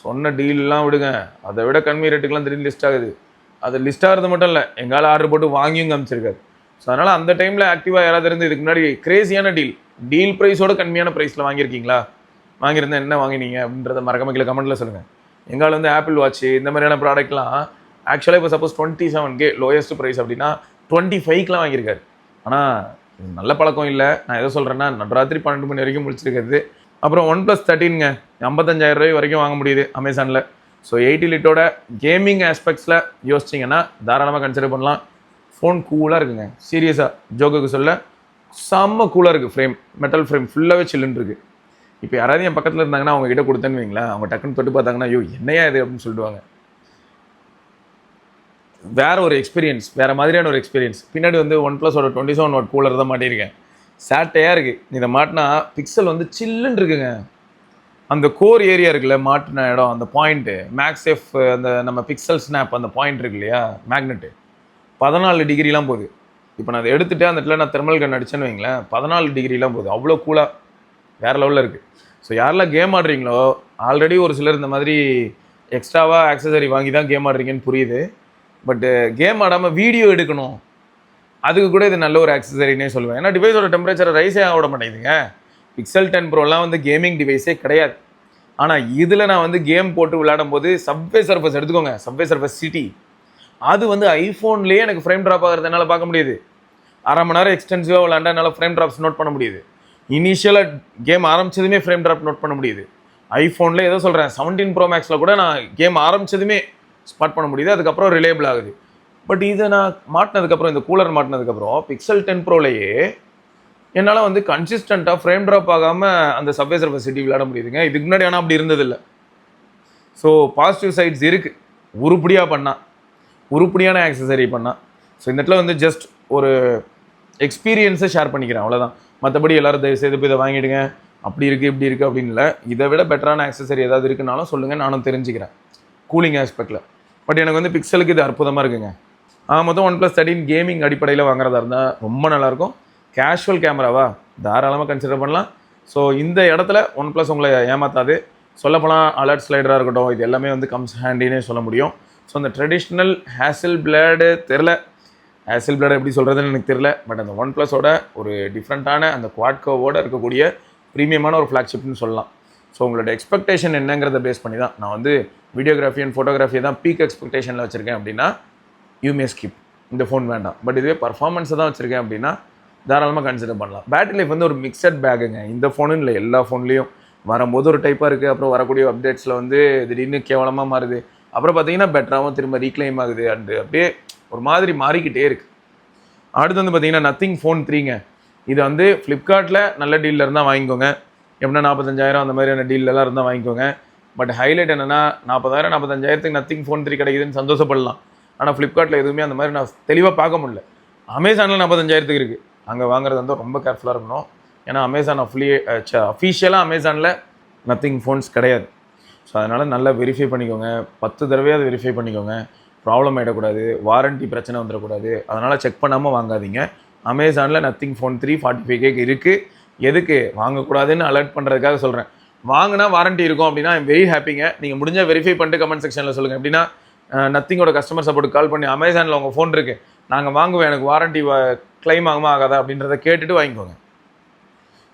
சொன்ன டீல்லாம் விடுங்க, அதை விட கம்மி ரேட்டுக்கெலாம் திடீர்னு லிஸ்ட் ஆகுது. அது லிஸ்ட் ஆகிறது மட்டும் இல்லை, எங்கால ஆர்டர் போட்டு வாங்கியும் காமிச்சிருக்காரு. ஸோ அதனால் அந்த டைமில் ஆக்டிவாக யாராவது இருந்து இதுக்கு முன்னாடி கிரேசியான டீல் ப்ரைஸோட கம்மியான ப்ரைஸில் வாங்கியிருக்கீங்களா, வாங்கியிருந்தா என்ன வாங்கினீங்க அப்படின்றத மறக்காம கீழே கமெண்ட்டில் சொல்லுங்கள். எங்கால வந்து ஆப்பிள் வாட்ச் இந்த மாதிரியான ப்ராடக்ட்லாம் ஆக்சுவலாக இப்போ சப்போஸ் 27K லோயஸ்ட் ப்ரைஸ் அப்படின்னா 25க்குலாம் வாங்கியிருக்காரு. ஆனால் நல்ல பழக்கம் இல்லை. நான் எதை சொல்கிறேன்னா, நடுராத்திரி 12 மணி வரைக்கும் முடிச்சிருக்கிறது. அப்புறம் OnePlus 13ங்க 55,000 ரூபாய் வரைக்கும் வாங்க முடியுது அமேசானில். ஸோ 80 லிட்டோட கேமிங் ஆஸ்பெக்ட்ஸில் யோசிச்சிங்கன்னா தாராளமாக கன்சிடர் பண்ணலாம். ஃபோன் கூலாக இருக்குங்க, சீரியஸாக ஜோக்குக்கு சொல்ல செம்ம கூலாக இருக்குது. ஃப்ரேம் மெட்டல் ஃப்ரேம் ஃபுல்லாகவே சில்லுன்னு இருக்குது. இப்போ யாராவது என் பக்கத்தில் இருந்தாங்கன்னா அவங்க கிட்ட கொடுத்தேன்னு வைங்களேன், அவங்க டக்குன்னு தொட்டு பார்த்தாங்கன்னா ஐயோ என்னையா இது அப்படின்னு சொல்லிடுவாங்க. வேறு ஒரு எக்ஸ்பீரியன்ஸ், வேறு மாதிரியான ஒரு எக்ஸ்பீரியன்ஸ். பின்னாடி வந்து OnePlusஓட 27 வாட் கூலர் தான் மாட்டியிருக்கேன். சேட்டையாக இருக்குது. இதை மாட்டினா பிக்சல் வந்து சில்லுன்னு இருக்குங்க. அந்த கோர் ஏரியா இருக்குல்ல, மாட்டின இடம், அந்த பாயிண்ட்டு மேக்ஸேஃப், அந்த நம்ம பிக்சல் ஸ்னாப் அந்த பாயிண்ட் இருக்கு இல்லையா, மேக்னெட்டு 14 டிகிரிலாம் போகுது. இப்போ நான் அதை எடுத்துகிட்டு அந்த இடத்துல நான் தெர்மல் கன் அடிச்சேன்னு வைங்களேன், 14 டிகிரிலாம் போகுது. அவ்வளோ கூலாக வேறு லெவலில் இருக்குது. ஸோ யாரெல்லாம் கேம் ஆடுறீங்களோ, ஆல்ரெடி ஒரு சிலர் இந்த மாதிரி எக்ஸ்ட்ராவாக ஆக்சசரி வாங்கி தான் கேம் ஆடுறீங்கன்னு புரியுது. பட்டு கேம் ஆடாமல் வீடியோ எடுக்கணும், அதுக்கு கூட இது நல்ல ஒரு ஆக்சசரினே சொல்லுவேன். ஏன்னா டிவைஸோட டெம்பரேச்சரை ரைஸே ஆக மாட்டேங்குதுங்க. Pixel 10 ப்ரோலாம் வந்து கேமிங் டிவைஸே கிடையாது. ஆனால் இதில் நான் வந்து கேம் போட்டு விளையாடும் போது சப்வே சர்ஃபஸ் எடுத்துக்கோங்க, சப்வே சர்ஃபஸ் சிட்டி, அது வந்து ஐஃபோன்லேயே எனக்கு ஃப்ரேம் ட்ராப் ஆகிறது என்னால் பார்க்க முடியுது. அரை மணி நேரம் எக்ஸ்டென்சிவாக விளையாண்டா என்னால் ஃப்ரேம் ட்ராப்ஸ் நோட் பண்ண முடியுது. இனிஷியலாக கேம் ஆரம்பிச்சதுமே ஃப்ரேம் ட்ராப் நோட் பண்ண முடியுது. ஐஃபோனில் ஏதோ சொல்கிறேன் 17 Pro Maxல கூட நான் கேம் ஆரம்பிச்சதுமே ஸ்பாட் பண்ண முடியுது. அதுக்கப்புறம் ரிலேபிள் ஆகுது. பட் இதை நான் மாட்டினதுக்கப்புறம், இந்த கூலர் மாட்டினதுக்கப்புறம் Pixel 10 ப்ரோலையே என்னால் வந்து கன்சிஸ்டண்ட்டாக ஃப்ரேம் ட்ராப் ஆகாமல் அந்த சப்வே சர்ஃபஸ் சிட்டி விளையாட முடியுதுங்க. இதுக்கு முன்னாடி ஆனால் அப்படி இருந்ததில்லை. ஸோ பாசிட்டிவ் சைட்ஸ் இருக்குது. உருப்படியாக பண்ணால், உருப்படியான ஆக்சசரி பண்ணால். ஸோ இந்த இடத்துல வந்து ஜஸ்ட் ஒரு எக்ஸ்பீரியன்ஸை ஷேர் பண்ணிக்கிறேன், அவ்வளோதான். மற்றபடி எல்லோரும் தயவு செய்து போய் இதை வாங்கிடுங்க, அப்படி இருக்குது இப்படி இருக்குது அப்படின்னு இல்லை. இதை விட பெட்டரான ஆக்சசரி ஏதாவது இருக்குனாலும் சொல்லுங்கள், நானும் தெரிஞ்சுக்கிறேன் கூலிங் ஆஸ்பெக்டில். பட் எனக்கு வந்து பிக்சலுக்கு இது அற்புதமாக இருக்குங்க. மொத்தம் OnePlus 13 கேமிங் அடிப்படையில் வாங்குறதா இருந்தால் ரொம்ப நல்லாயிருக்கும். கேஷுவல் கேமராவா தாராளமாக கன்சிடர் பண்ணலாம். ஸோ இந்த இடத்துல OnePlus உங்களை ஏமாத்தாது. சொல்லப்போனால் அலர்ட் ஸ்லைடராக இருக்கட்டும், இது எல்லாமே வந்து கம்ஸ் ஹேண்டினே சொல்ல முடியும். ஸோ அந்த ட்ரெடிஷ்னல் ஹேசல் பிளேடு தெரில, ஹேசல் பிளேடு எப்படி சொல்கிறதுன்னு எனக்கு தெரில. பட் அந்த OnePlusஓட ஒரு டிஃப்ரெண்ட்டான அந்த குவாட்கோவோடு இருக்கக்கூடிய ப்ரீமியமான ஒரு ஃப்ளாக்ஷிப்னு சொல்லலாம். ஸோ உங்களோட எக்ஸ்பெக்டேஷன் என்னங்கிறத பேஸ் பண்ணி தான் நான் வந்து வீடியோகிராஃபி அண்ட் ஃபோட்டோகிராஃபியை தான் பீக் எக்ஸ்பெக்டேஷனில் வச்சுருக்கேன் அப்படின்னா யூமே ஸ்கிப், இந்த ஃபோன் வேண்டாம். பட் இதுவே பர்ஃபார்மன்ஸை தான் வச்சுருக்கேன் அப்படின்னா தாராளமாக கன்சிடர் பண்ணலாம். பேட்டரி லைஃப் வந்து ஒரு மிக்சட் பேக்குங்க. இந்த ஃபோனு இல்லை, எல்லா ஃபோன்லேயும் வரும்போது ஒரு டைப்பாக இருக்குது, அப்புறம் வரக்கூடிய அப்டேட்ஸில் வந்து திடீர்னு கேவலமாக மாறுது, அப்புறம் பார்த்தீங்கன்னா பெட்டராகவும் திரும்ப ரீக்ளைம் ஆகுது. அண்டு அப்படியே ஒரு மாதிரி மாறிக்கிட்டே இருக்குது. அடுத்து வந்து பார்த்தீங்கன்னா Nothing Phone 3ங்க. இது வந்து ஃப்ளிப்கார்ட்டில் நல்ல டீலில் இருந்தால் வாங்கிக்கோங்க. எப்படின்னா 45,000 அந்த மாதிரியான டீலெலாம் இருந்தால் வாங்கிக்கோங்க. பட் ஹைலைட் என்னென்னா 40,000 45,000க்கு Nothing Phone 3 கிடைக்குதுன்னு சந்தோஷப்படலாம். ஆனால் ஃப்ளிப்கார்ட்டில் எதுவுமே அந்த மாதிரி நான் தெளிவாக பார்க்க முடியல. அமேசானில் 45,000க்கு இருக்குது. அங்கே வாங்குறது வந்து ரொம்ப கேர்ஃபுல்லாக இருக்கணும். ஏன்னா அமேசான் அஃபீஷியலாக அமேசானில் நத்திங் ஃபோன்ஸ் கிடையாது. ஸோ அதனால் நல்லா வெரிஃபை பண்ணிக்கோங்க, 10 தடவையாவது வெரிஃபை பண்ணிக்கோங்க, ப்ராப்ளம் ஆகிடக்கூடாது, வாரண்ட்டி பிரச்சனை வந்துடக்கூடாது. அதனால் செக் பண்ணாமல் வாங்காதீங்க. அமேசானில் நத்திங் ஃபோன் 3 45K இருக்குது. எதுக்கு வாங்கக்கூடாதுன்னு அலர்ட் பண்ணுறதுக்காக சொல்கிறேன். வாங்கினா வாரண்ட்டி இருக்கும் அப்படின்னா ஐம் வெரி ஹாப்பிங்க. நீங்கள் முடிஞ்சால் வெரிஃபை பண்ணிட்டு கமெண்ட் செக்ஷனில் சொல்லுங்கள். எப்படின்னா நத்திங்கோட கஸ்டமர் சப்போர்ட் கால் பண்ணி அமேசானில் உங்கள் ஃபோன் இருக்குது, நாங்கள் வாங்குவேன், எனக்கு வாரண்ட்டி கிளைம் ஆகுமா ஆகாதா அப்படின்றத கேட்டுட்டு வாங்கிக்கோங்க.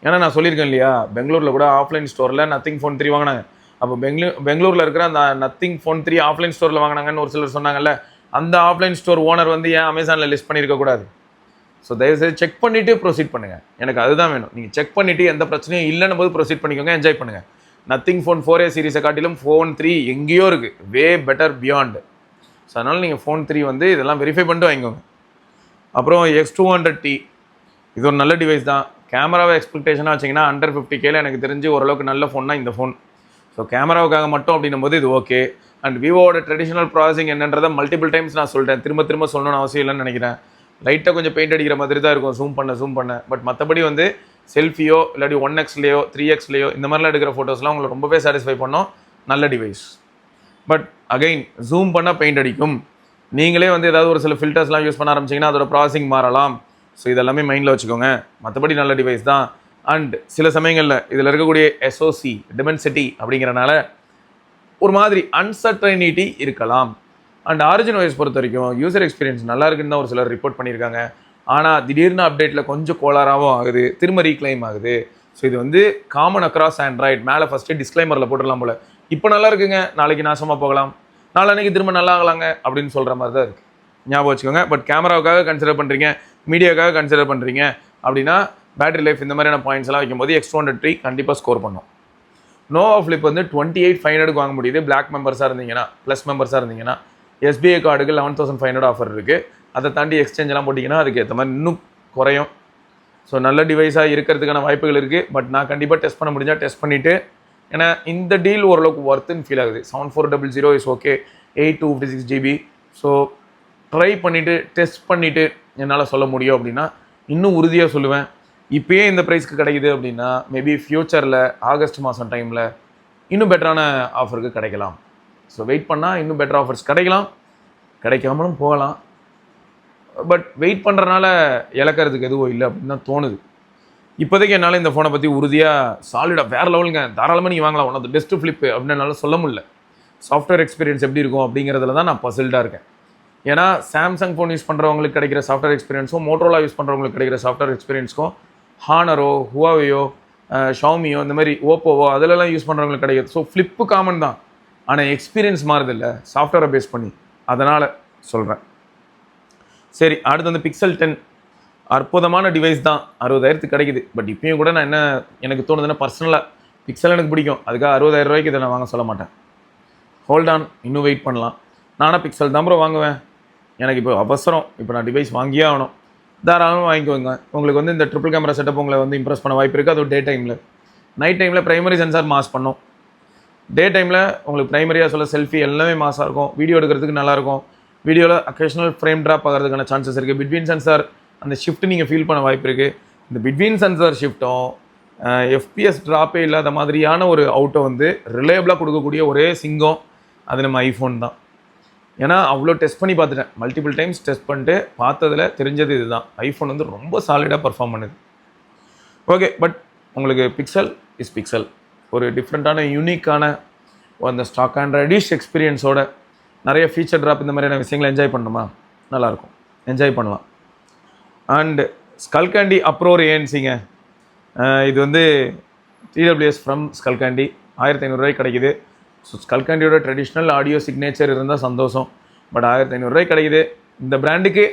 ஏன்னா நான் சொல்லியிருக்கேன் இல்லையா, பெங்களூரில் கூட ஆஃப்லைன் ஸ்டோரில் நத்திங் ஃபோன் 3 வாங்கினாங்க. அப்போ பெங்களூரில் இருக்கிற அந்த நத்திங் ஃபோன் 3 ஆஃப்லைன் ஸ்டோரில் வாங்கினாங்கன்னு ஒரு சிலர் சொன்னாங்கல்ல, அந்த ஆஃப்லைன் ஸ்டோர் ஓனர் வந்து ஏன் அமேசானில் லிஸ்ட் பண்ணியிருக்கக்கூடாது? ஸோ தயவுசெய்து செக் பண்ணிவிட்டு ப்ரொசீட் பண்ணுங்கள். எனக்கு அதுதான் வேணும். நீங்கள் செக் பண்ணிவிட்டு எந்த பிரச்சனையும் இல்லைன்னு போது ப்ரொசீட் பண்ணிக்கோங்க, என்ஜாய் பண்ணுங்கள். நத்திங் ஃபோன் 4A சீரிஸை காட்டிலும் ஃபோன் 3 எங்கேயோ இருக்குது, வே பெட்டர் பியாண்ட். ஸோ அதனால் நீங்கள் ஃபோன் 3 வந்து இதெல்லாம் வெரிஃபை பண்ணிட்டு வாங்கிக்கோங்க. அப்புறம் X200T இது ஒரு நல்ல டிவைஸ் தான். கேமராவை எக்ஸ்பெக்டேஷனாக வச்சிங்கன்னா அண்டர் 50K எனக்கு தெரிஞ்சு ஓரளவுக்கு நல்ல ஃபோன்னா இந்த ஃபோன். ஸோ கேமராவுக்காக மட்டும் அப்படின்னும் போது இது ஓகே. அண்ட் விவோட ட்ரெடிஷனல் ப்ராசஸிங் என்னன்றதை மல்டிபிள் டைம்ஸ் நான் சொல்லிட்டேன், திரும்ப சொல்லணும்னு அவசியம் இல்லைன்னு நினைக்கிறேன். லைட்டாக கொஞ்சம் பெயிண்ட் அடிக்கிற மாதிரி தான் இருக்கும் ஜூம் பண்ண. பட் மற்றபடி வந்து செல்ஃபியோ இல்லாட்டி 1xலையோ 3xலையோ இந்த மாதிரிலாம் எடுக்கிற ஃபோட்டோஸ்லாம் உங்களை ரொம்பவே சாட்டிஸ்ஃபை பண்ணோம். நல்ல டிவைஸ். பட் அகைன் ஜூம் பண்ணால் பெயிண்ட் அடிக்கும். நீங்களே வந்து ஏதாவது ஒரு சில ஃபில்டர்ஸ்லாம் யூஸ் பண்ண ஆரம்பிச்சிங்கன்னா அதோட ப்ராசஸிங் மாறலாம். ஸோ இதெல்லாமே மைண்டில் வச்சுக்கோங்க. மற்றபடி நல்ல டிவைஸ் தான். அண்ட் சில சமயங்களில் இதில் இருக்கக்கூடிய SOC டிமென்சிட்டி அப்படிங்கிறனால ஒரு மாதிரி அன்சர்டனிட்டி இருக்கலாம். அண்ட் ஆரிஜின் OS பொறுத்த வரைக்கும் யூசர் எக்ஸ்பீரியன்ஸ் நல்லா இருக்குன்னு தான் ஒரு சிலர் ரிப்போர்ட் பண்ணியிருக்காங்க. ஆனால் திடீர்னு அப்டேட்டில் கொஞ்சம் கோளாறாகவும் ஆகுது, திரும்ப ரீக்ளைம் ஆகுது. ஸோ இது வந்து காமன் அக்ராஸ் ஆண்ட்ராய்ட். மேலே ஃபஸ்ட்டு டிஸ்க்ளைமரில் போட்டுடலாம் போல், இப்போ நல்லா இருக்குங்க, நாளைக்கு நாசமாக போகலாம், நாளைக்கு திரும்ப நல்லா ஆகலாங்க அப்படின்னு சொல்கிற மாதிரி தான் இருக்குது. ஞாபகம் வச்சுக்கோங்க. பட் கேமராவுக்காக கன்சிடர் பண்ணுறீங்க, மீடியாவுக்காக கன்சிடர் பண்ணுறீங்க அப்படின்னா பேட்டரி லைஃப் இந்த மாதிரியான பாயிண்ட்ஸ் எல்லாம் வைக்கும்போது X200T கண்டிப்பாக ஸ்கோர் பண்ணும். நோவா ஃப்ளிப் வந்து 28,500 வாங்க முடியுது பிளாக் மெம்பர்ஸாக இருந்தீங்கன்னா, ப்ளஸ் மெம்பர்ஸாக இருந்தீங்கன்னா. SBI கார்டுக்கு 11,500 ஆஃபர் இருக்குது. அதை தாண்டி எக்ஸ்சேஞ்செலாம் போட்டிங்கன்னா அதுக்கு ஏற்ற மாதிரி இன்னும் குறையும். ஸோ நல்ல டிவைஸாக இருக்கிறதுக்கான வாய்ப்புகள் இருக்குது. பட் நான் கண்டிப்பாக டெஸ்ட் பண்ண முடிஞ்சால் டெஸ்ட் பண்ணிவிட்டு, ஏன்னா இந்த டீல் ஓரளவுக்கு ஒர்த்துன்னு ஃபீல் ஆகுது. 7400 is okay, 8/256GB. So try பண்ணிவிட்டு டெஸ்ட் பண்ணிவிட்டு என்னால் சொல்ல முடியும் அப்படின்னா இன்னும் உறுதியாக சொல்லுவேன். இப்போயே இந்த ப்ரைஸ்க்கு கிடைக்குது அப்படின்னா மேபி ஃப்யூச்சரில் ஆகஸ்ட் மாதம் டைமில் இன்னும் பெட்டரான ஆஃபருக்கு கிடைக்கலாம். ஸோ வெயிட் பண்ணால் இன்னும் பெட்டர் ஆஃபர்ஸ் கிடைக்கலாம், கிடைக்காமலும் போகலாம். பட் வெயிட் பண்ணுறனால இழக்கிறதுக்கு எதுவும் இல்லை அப்படின்னு தான் தோணுது. இப்போதைக்கு என்னால் இந்த ஃபோனை பற்றி உறுதியாக சாலிடாக வேறு லெவலுங்க, தாராளமாக நீங்கள் வாங்கலாம், one of the best flip அப்படின்னு என்னால் சொல்ல முடியல. சாஃப்ட்வேர் எக்ஸ்பீரியன்ஸ் எப்படி இருக்கும் அப்படிங்கிறதுல தான் நான் பசில்டாக இருக்கேன். ஏன்னா சாம்சங் ஃபோன் யூஸ் பண்ணுறவங்களுக்கு கிடைக்கிற சாஃப்ட்வேர் எக்ஸ்பீரியன்ஸும் மோட்டோரோலா யூஸ் பண்ணுறவங்களுக்கு கிடைக்கிற சாஃப்ட்வேர் எக்ஸ்பீரியன்ஸுக்கும் ஹானரோ, ஹுவாவேயோ, ஷாமியோ, இந்த மாதிரி ஓப்போவோ அதிலெல்லாம் யூஸ் பண்ணுறவங்களுக்கு கிடைக்கிது. ஸோ ஃப்ளிப்பு காமன் தான், ஆனால் எக்ஸ்பீரியன்ஸ் மாறுதில்லை சாஃப்ட்வேரை பேஸ் பண்ணி. அதனால் சொல்கிறேன். சரி, அடுத்து வந்து Pixel 10 அற்புதமான டிவைஸ் தான், 60,000 கிடைக்குது. பட் இப்பயும் கூட நான் எனக்கு தோணுதுன்னா பர்சனலாக பிக்சல் எனக்கு பிடிக்கும், அதுக்காக 60,000 ரூபாய்க்கு இதை நான் வாங்க சொல்ல மாட்டேன். ஹோல்ட் ஆன், இன்னும் வெயிட் பண்ணலாம். நானும் பிக்சல் தான் ப்ரோ வாங்குவேன். எனக்கு இப்போ அவசரம், இப்போ நான் டிவைஸ் வாங்கியே ஆகணும். தாராளமாக வாங்கிக்கோங்க. உங்களுக்கு வந்து இந்த ட்ரிபிள் கேமரா செட்டப் உங்களை வந்து இம்ப்ரெஸ் பண்ண வாய்ப்பு இருக்குது. அதுவும் டே டைமில். நைட் டைமில் ப்ரைமரி சென்சார் மாஸ் பண்ணும். டே டைமில் உங்களுக்கு ப்ரைமரியாக சொல்ல செல்ஃபி எல்லாமே மாஸாக இருக்கும், வீடியோ எடுக்கிறதுக்கு நல்லாயிருக்கும். வீடியோவில் அக்கேஷனல் ஃப்ரேம் ட்ராப் ஆகிறதுக்கான சான்சஸ் இருக்குது. பிட்வீன் சென்சார் அந்த ஷிஃப்ட் நீங்கள் ஃபீல் பண்ண வாய்ப்பு இருக்குது. இந்த பிட்வீன் சென்சார் ஷிஃப்ட்டும் FPS ட்ராப்பே இல்லாத மாதிரியான ஒரு அவுட்டை வந்து ரிலையபிளாக கொடுக்கக்கூடிய ஒரே சிங்கம் அது நம்ம ஐஃபோன் தான். ஏன்னா அவ்வளோ டெஸ்ட் பண்ணி பார்த்துட்டேன், மல்டிபிள் டைம்ஸ் டெஸ்ட் பண்ணிட்டு பார்த்ததில் தெரிஞ்சது இதுதான். ஐஃபோன் வந்து ரொம்ப சாலிடாக பர்ஃபார்ம் பண்ணுது. ஓகே, பட் உங்களுக்கு பிக்சல் இஸ் பிக்சல். ஒரு டிஃப்ரெண்ட்டான யூனிக்கான அந்த ஸ்டாக் ஆண்ட்ராய்டிஷ் எக்ஸ்பீரியன்ஸோட நிறைய ஃபீச்சர் ட்ராப் இந்த மாதிரியான விஷயங்களை என்ஜாய் பண்ணணுமா, நல்லாயிருக்கும், என்ஜாய் பண்ணலாம். அண்டு ஸ்கல்கேண்டி அப்ரோர் ஏன்சிங்க, இது வந்து TWS ஃப்ரம் ஸ்கல்கேண்டி 1500 ரூபாய்க்கு கிடைக்குது. ஸோ ஸ்கல்கேண்டியோட ட்ரெடிஷ்னல் ஆடியோ சிக்னேச்சர் இருந்தால் சந்தோஷம். பட் 1500 ரூபாய்க்கு கிடைக்குது. இந்த பிராண்டுக்கு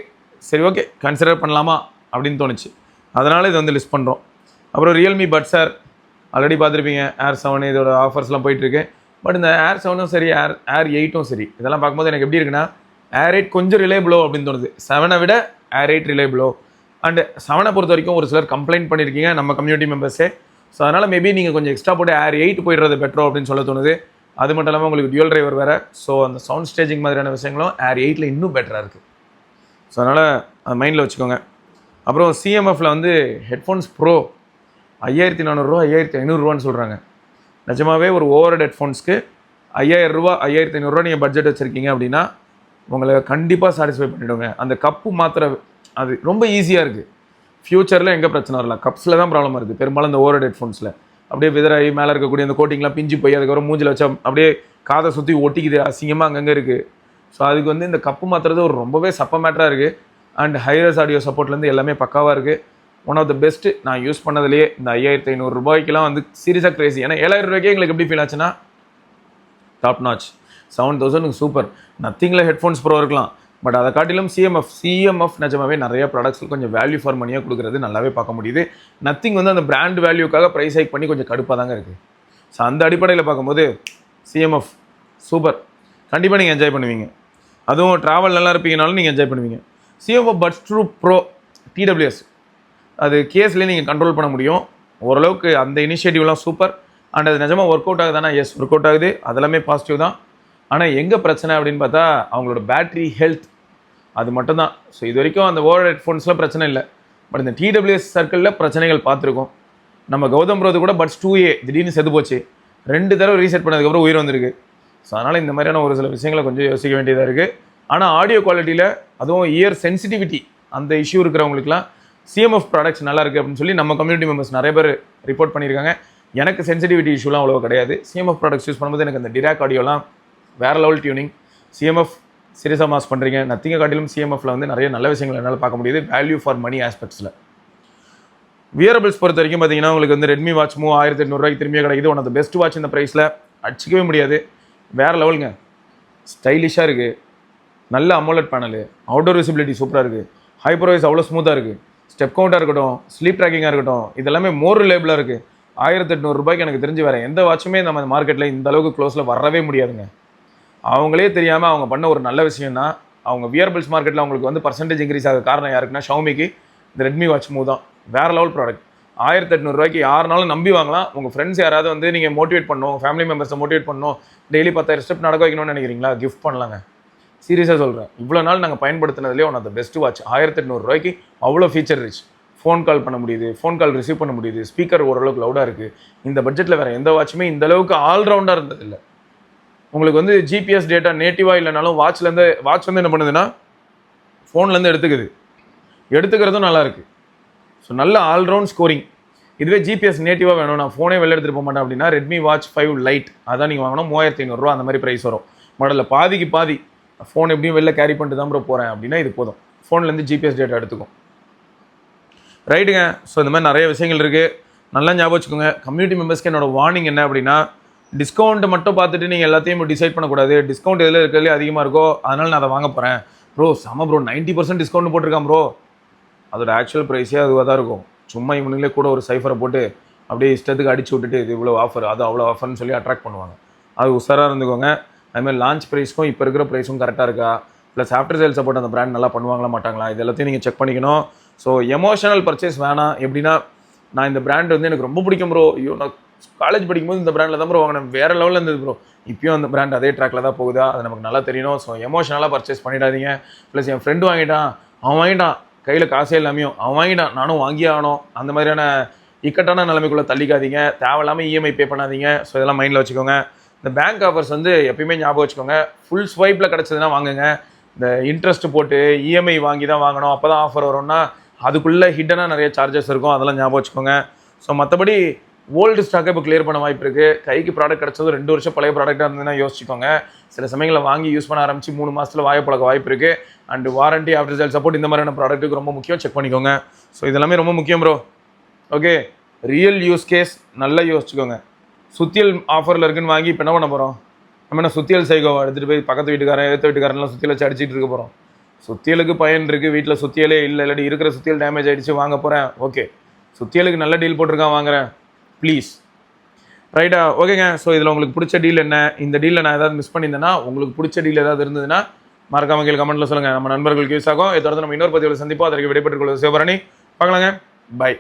சரி ஓகே கன்சிடர் பண்ணலாமா அப்படின்னு தோணுச்சு, அதனால் இது வந்து லிஸ்ட் பண்ணுறோம். அப்புறம் ரியல்மி பட்ஸர் ஆல்ரெடி பார்த்துருப்பீங்க. Air 7 இதோட ஆஃபர்ஸ்லாம் போயிட்டுருக்கு. பட் இந்த Air 7ம் சரி, Air 8ம் சரி, இதெல்லாம் பார்க்கும்போது எனக்கு எப்படி இருக்குன்னா Air 8 கொஞ்சம் ரிலேபிளோ அப்படின்னு தோணுது. 7 விட Air 8 ரிலேபிளோ. அண்டு 7 பொறுத்த வரைக்கும் ஒரு சிலர் கம்ப்ளைண்ட் பண்ணியிருக்கீங்க நம்ம கம்யூனிட்டி மெம்பர்ஸே. ஸோ அதனால் மேபி நீங்கள் கொஞ்சம் எக்ஸ்ட்ரா போட்டு Air 8 போயிடுறது பெட்டரோ அப்படின்னு சொல்ல தோணுது. அது மட்டும் இல்லாமல் உங்களுக்கு டியூல் டிரைவர் வேறு. ஸோ அந்த சவுண்ட் ஸ்டேஜிங் மாதிரியான விஷயங்களும் Air 8ல் இன்னும் பெட்டராக இருக்குது. ஸோ அதனால் அது மைண்டில் வச்சுக்கோங்க. அப்புறம் CMFல வந்து ஹெட்ஃபோன்ஸ் ப்ரோ ₹5400 ₹5500 சொல்கிறாங்க. நிஜமாவே ஒரு ஓவர் ஹெட்ஃபோன்ஸ்க்கு ₹5000 ₹5500 நீங்கள் பட்ஜெட் வச்சுருக்கீங்க அப்படின்னா உங்களை கண்டிப்பாக சாட்டிஸ்ஃபை பண்ணிவிடுங்க. அந்த கப்பு மாத்திர அது ரொம்ப ஈஸியாக இருக்குது. ஃப்யூச்சரில் எங்கே பிரச்சனை வரல, கப்ஸில் தான் ப்ராப்ளம் இருக்குது பெரும்பாலும் இந்த ஓவர் ஹெட்ஃபோன்ஸில். அப்படியே விதராகி மேலே இருக்கக்கூடிய அந்த கோட்டிங்லாம் பிஞ்சு போய் அதுக்கப்புறம் மூஞ்சில் வச்சா அப்படியே காதை சுற்றி ஒட்டிக்குது, அசிங்கமாக அங்கங்கே இருக்குது. ஸோ அதுக்கு வந்து இந்த கப்பு மாத்துறது ஒரு ரொம்பவே சப்ப மேட்டராக இருக்குது. அண்ட் ஹைரஸ் ஆடியோ சப்போர்ட்லேருந்து எல்லாமே பக்காவாக இருக்குது. ஒன் ஆஃப் த பெஸ்ட்டு நான் யூஸ் பண்ணதுலேயே. இந்த ₹5500 வந்து சீரியஸாக கிரேசி. ஏன்னா ₹7000 எங்களுக்கு எப்படி ஃபீல் ஆச்சுன்னா டாப் நாச். 7000 சூப்பர். நத்திங்கில் ஹெட்ஃபோன்ஸ் ப்ரோ இருக்கலாம், பட் அதை காட்டிலும் சிஎம்எஃப் நிஜமாவே நிறைய ப்ராடக்ட்ஸில் கொஞ்சம் வேல்யூ ஃபார் மணியாக கொடுக்குறது நல்லாவே பார்க்க முடியுது. நத்திங் வந்து அந்த பிராண்ட் வேல்யூக்காக ப்ரைஸ் ஹைக் பண்ணி கொஞ்சம் கடுப்பாக தாங்க இருக்குது. ஸோ அந்த அடிப்படையில் பார்க்கும்போது சிஎம்எஃப் சூப்பர், கண்டிப்பாக நீங்கள் என்ஜாய் பண்ணுவீங்க. அதுவும் ட்ராவல் நல்லா இருப்பீங்கனாலும் நீங்கள் என்ஜாய் பண்ணுவீங்க. CMF buds true pro TWS அது கேஸ்லேயே நீங்கள் கண்ட்ரோல் பண்ண முடியும் ஓரளவுக்கு. அந்த இனிஷியேட்டிவ்லாம் சூப்பர். அண்ட் அது நிஜமாக ஒர்க் அவுட் ஆகுதானா? எஸ், ஒர்க் அவுட் ஆகுது. அதெல்லாமே பாசிட்டிவ் தான். ஆனால் எங்கே பிரச்சனை அப்படின்னு பார்த்தா அவங்களோட பேட்ரி ஹெல்த், அது மட்டும்தான். ஸோ இது வரைக்கும் அந்த ஓவர் ஹெட்ஃபோன்ஸில் பிரச்சனை இல்லை, பட் இந்த டிடபிள்யூஎஸ் சர்க்கிளில் பிரச்சனைகள் பார்த்துருக்கோம். நம்ம கௌதம் ப்ரோது கூட பட்ஸ் 2A திடீர்னு செத்து போச்சு, 2 தடவை ரீசெட் பண்ணதுக்கப்புறம் உயிர் வந்திருக்கு. ஸோ அதனால் இந்த மாதிரியான ஒரு சில விஷயங்களை கொஞ்சம் யோசிக்க வேண்டியதாக இருக்குது. ஆனால் ஆடியோ குவாலிட்டியில் அதுவும் இயர் சென்சிட்டிவிட்டி அந்த இஷ்யூ இருக்கிறவங்களுக்குலாம் சிஎம்எஃப் ப்ராடக்ட்ஸ் நல்லா இருக்குது அப்படின்னு சொல்லி நம்ம கம்யூனிட்டி மெம்பர்ஸ் நிறைய பேர் ரிப்போர்ட் பண்ணியிருக்காங்க. எனக்கு சென்சிட்டிவிட்டி இஷ்யூலாம் அவ்வளோ கிடையாது. சிஎம்எஃப் ப்ராடக்ட்ஸ் யூஸ் பண்ணும்போது எனக்கு அந்த டிராக் ஆடியோலாம் வேறு லெவல் டியூனிங். சிஎம்எஃப் சீரியஸாக மாஸ் பண்ணுறீங்க. நத்திங்கை காட்டிலும் சிஎம்எஃப்ல வந்து நிறைய நல்ல விஷயங்கள் என்னால் பார்க்க முடியுது வேல்யூ ஃபார் மணி ஆஸ்பெக்ட்ஸில். வியரபிள்ஸ் பொறுத்த வரைக்கும் பார்த்தீங்கன்னா உங்களுக்கு வந்து ரெட்மி வாட்ச் மூவ் ₹1800 திரும்பியே கிடைக்குது. One of the best watch இந்த ப்ரைஸில் அடிச்சிக்கவே முடியாது. வேறு லெவலுங்க, ஸ்டைலிஷாக இருக்குது, நல்ல அமோலட் பேனலு, அவுட்டோர் விசிபிலிட்டி சூப்பராக இருக்குது, ஹைப்பர்வைஸ் அவ்வளோ ஸ்மூத்தாக இருக்குது, ஸ்டெப் கவுண்டாக இருக்கட்டும், ஸ்லீப் ட்ராக்கிங்காக இருக்கட்டும், இதெல்லாமே மோர் ரிலேபிளாக இருக்குது. ₹1800 எனக்கு தெரிஞ்சு வேறு எந்த வாட்சுமே நம்ம மார்க்கெட்டில் இந்த அளவுக்கு க்ளோஸில் வரவே முடியாதுங்க. அவங்களே தெரியாமல் அவங்க பண்ண ஒரு நல்ல விஷயம்னா அவங்க வியரபிள்ஸ் மார்க்கெட்டில் அவங்களுக்கு வந்து பர்சன்டேஜ் இன்க்ரீஸ் ஆக காரணம் யாருக்குன்னா ஷவுமிக்கு இந்த ரெட்மி வாட்ச் மூவ் தான். வேறு லெவல் ப்ராடக்ட். ₹1800 யாருனாலும் நம்பி வாங்கலாம். உங்கள் ஃப்ரெண்ட்ஸ் யாராவது வந்து நீங்கள் மோட்டிவேட் பண்ணணும், ஃபேமிலி மெம்பர்ஸை மோட்டிவேட் பண்ணணும், டெய்லி 10,000 ஸ்டெப் நடக்க வைக்கணும்னு நினைக்கிறீங்களா, கிஃப்ட் பண்ணலாங்க. சீரியஸாக சொல்கிறேன், இவ்வளோ நாள் நாங்கள் பயன்படுத்தினதுலேயே one of the best watch. ₹1800 அவ்வளோ ஃபீச்சர் ரிச். ஃபோன் கால் பண்ண முடியுது, ஃபோன் கால் ரிசீவ் பண்ண முடியுது, ஸ்பீக்கர் ஓரளவுக்கு லவுடாக இருக்குது. இந்த பட்ஜெட்டில் வேறு எந்த வாட்சுமே இந்த அளவுக்கு ஆல்ரவுண்டாக இருந்ததில்லை. உங்களுக்கு வந்து ஜிபிஎஸ் டேட்டா நேட்டிவாக இல்லைனாலும் வாட்ச் வந்து என்ன பண்ணுதுன்னா ஃபோன்லேருந்து எடுத்துக்கிறதும் நல்லா இருக்குது. ஸோ நல்ல ஆல்ரவுண்ட் ஸ்கோரிங். இதுவே ஜிபிஎஸ் நேட்டிவாக வேணும், நான் ஃபோனே வெளில எடுத்துகிட்டு போக மாட்டேன் அப்படின்னா ரெட்மி வாட்ச் 5 லைட் அதான் நீங்கள் வாங்கணும். ₹3500 அந்த மாதிரி ப்ரைஸ் வரும். மாடலில் பாதிக்கு பாதி. ஃபோன் எப்படியும் வெளில கேரி பண்ணிட்டு தான் ப்ரோ போகிறேன் அப்படின்னா இது போதும். ஃபோன்லேருந்து ஜிபிஎஸ் டேட்டா எடுத்துக்கும். ரைட்டுங்க. ஸோ இந்த மாதிரி நிறைய விஷயங்கள் இருக்குது, நல்லா ஞாபகம் வச்சுக்கோங்க. கம்யூனிட்டி மெம்பர்ஸ்க்கு என்னோட வார்னிங் என்ன அப்படின்னா, டிஸ்கவுண்ட் மட்டும் பார்த்துட்டு நீங்கள் எல்லாத்தையும் டிசைட் பண்ணக்கூடாது. டிஸ்கவுண்ட் எதில் இருக்கிறதுலே அதிகமாக இருக்கோ அதனால் நான் அதை வாங்க போகிறேன் ப்ரோ. ப்ரோ 90% டிஸ்கவுண்ட் போட்டிருக்கான் ப்ரோ, அதோட ஆக்சுவல் ப்ரைஸே அதுவாக தான் இருக்கும். சும்மா இவனுங்களே கூட ஒரு சைஃபரை போட்டு அப்படியே இஷ்டத்துக்கு அடிச்சு விட்டுட்டு இது இவ்வளோ ஆஃபர் அது அவ்வளோ ஆஃபர்னு சொல்லி அட்ராக்ட் பண்ணுவாங்க. அது உஷாராக இருந்துக்கோங்க. அதுமாதிரி லான்ச் ப்ரைஸ்க்கும் இப்போ இருக்கிற ப்ரைஸும் கரெக்டாக இருக்கா, ப்ளஸ் ஆஃப்டர் சேல் சப்போர்ட் அந்த பிராண்ட் நல்லா பண்ணுவாங்களா மாட்டாங்களா, இது எல்லாத்தையும் நீங்கள் செக் பண்ணிக்கணும். ஸோ எமோஷனல் பர்ச்சேஸ் வேணாம். எப்படின்னா நான் இந்த பிராண்ட் வந்து எனக்கு ரொம்ப பிடிக்கும் ப்ரோ, ஐயோ நான் காலேஜ் படிக்கும்போது இந்த பிராண்டில் தான் ப்ரோ வாங்கினேன், வேறு லெவலில் இருந்தது ப்ரோ, இப்பயும் அந்த பிராண்ட் அதே ட்ராக்கில் தான் போகுதா, அது நமக்கு நல்லா தெரியணும். ஸோ எமோஷனலாக பர்ச்சேஸ் பண்ணிடாதீங்க. ப்ளஸ் என் ஃப்ரெண்டு வாங்கிட்டான், அவன் வாங்கிட்டான், கையில் காசே இல்லாமையும் அவன் வாங்கிட்டான், நானும் வாங்கியே ஆகணும், அந்த மாதிரியான இக்கட்டான நிலைமைக்குள்ளே தள்ளிக்காதீங்க. தேவையில்லாமல் இஎம்ஐ பே பண்ணாதீங்க. ஸோ இதெல்லாம் மைண்டில் வச்சுக்கோங்க. இந்த பேங்க் ஆஃபர்ஸ் வந்து எப்பயுமே ஞாபகம் வச்சுக்கோங்க. ஃபுல் ஸ்வைப்பில் கிடச்சதுன்னா வாங்குங்க. இந்த இன்ட்ரெஸ்ட் போட்டு இஎம்ஐ வாங்கி தான் வாங்கணும் அப்போ தான் ஆஃபர் வரும்னா அதுக்குள்ளே ஹிட்டனாக நிறைய சார்ஜஸ் இருக்கும், அதெல்லாம் ஞாபகம் வச்சுக்கோங்க. ஸோ மற்றபடி ஓல்டு ஸ்டாக்கை இப்போ கிளியர் பண்ண வாய்ப்பு இருக்குது. கைக்கு ப்ராடக்ட் கிடச்சது 2 வருஷம் பழைய ப்ராடக்டாக இருந்ததுன்னா யோசிச்சுக்கோங்க. சில சமயங்களில் வாங்கி யூஸ் பண்ண ஆரம்பிச்சு 3 மாதத்தில் வாய்ப்பழக்க வாய்ப்பு இருக்குது. And warranty after sale support இந்த மாதிரியான ப்ராடக்ட்டுக்கு ரொம்ப முக்கியம், செக் பண்ணிக்கோங்க. ஸோ இதெல்லாமே ரொம்ப முக்கியம் bro. Okay, real use case நல்லா யோசிச்சுக்கோங்க. சுத்தியல் ஆஃபரில் இருக்குன்னு வாங்கி இப்போ என்ன பண்ண போகிறோம்? நம்ம என்ன சுத்தியல் சைகோவை எடுத்துகிட்டு போய் பக்கத்து வீட்டுக்காரன் எடுத்த வீட்டுக்காரன்லாம் சுத்தியல் வச்சு அடிச்சிட்டு இருக்க போகிறோம்? சுத்தியலுக்கு பயன் இருக்குது, வீட்டில் சுத்தியலே இல்லை, இல்லாட்டி இருக்கிற சுத்தியல் டேமேஜ் ஆகிடுச்சு வாங்க போகிறேன். ஓகே, சுத்தியலுக்கு நல்ல டீல் போட்டிருக்கான் வாங்குறேன் ப்ளீஸ். ரைட்டா? ஓகேங்க. ஸோ இதில் உங்களுக்கு பிடிச்ச டீல் என்ன, இந்த டீலில் நான் ஏதாவது மிஸ் பண்ணியிருந்தேன்னா உங்களுக்கு பிடிச்ச டீல் ஏதாவது இருந்ததுன்னா மறக்காம கீழே கமெண்ட்டில் சொல்லுங்கள். நம்ம நண்பர்களுக்கு யூஸ் ஆகும். தொடர்ந்து நம்ம இன்னொரு பதிவில் சந்திப்போம். அதற்கு விடைபெற்றுக் கொள்வது சிவபரணி. பார்க்கலாங்க. பை.